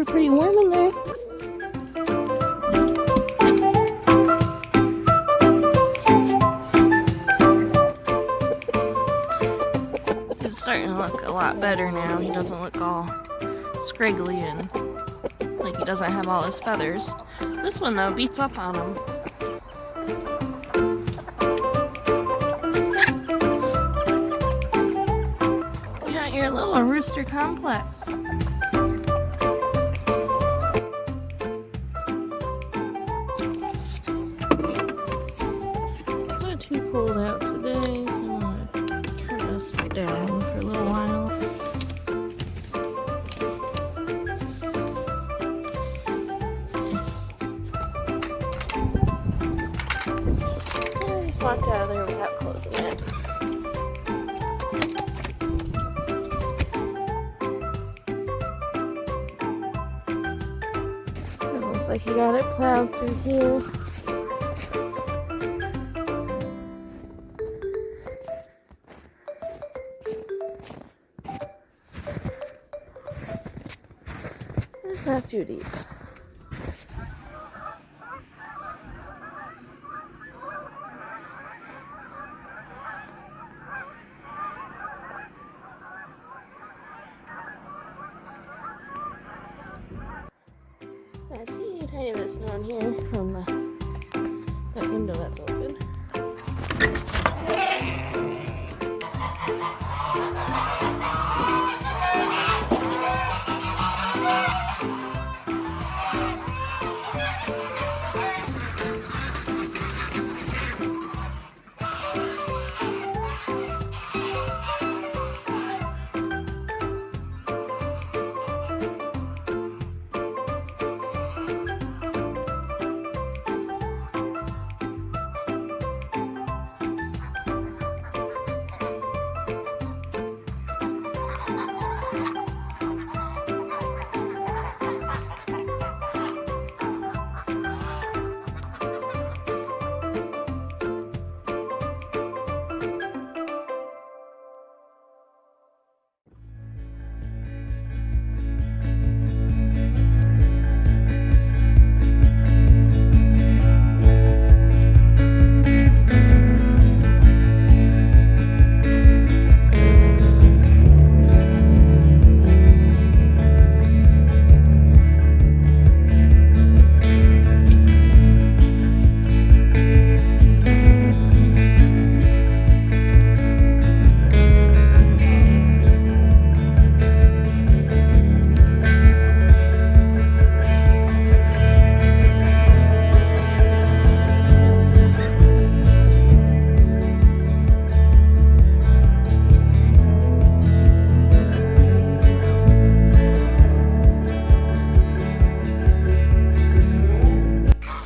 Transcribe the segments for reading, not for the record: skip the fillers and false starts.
are pretty warm in there. He's starting to look a lot better now. He doesn't look all scraggly and like he doesn't have all his feathers. This one though beats up on him. You got your little rooster complex. It's not too cold out today, so I'm gonna turn this down for a little while. I just walked out of there without closing it. It looks like you got it plowed through here. It's not too deep. A teeny tiny bit of snow in here from that window that's open.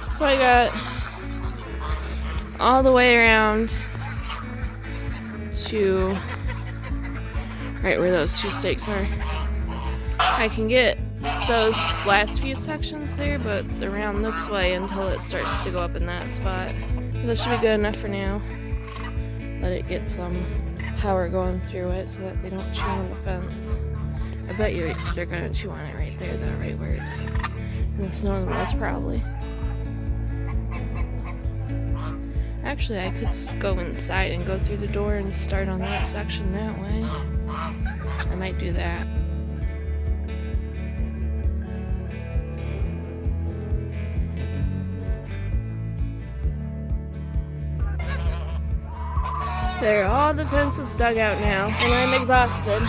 So I got all the way around to right where those two stakes are. I can get those last few sections there, but around this way until it starts to go up in that spot. That should be good enough for now. Let it get some power going through it so that they don't chew on the fence. I bet you they're gonna chew on it right there though, right where it's in the snow the most probably. Actually, I could go inside and go through the door and start on that section that way. I might do that. There, all the fences dug out now, and I'm exhausted.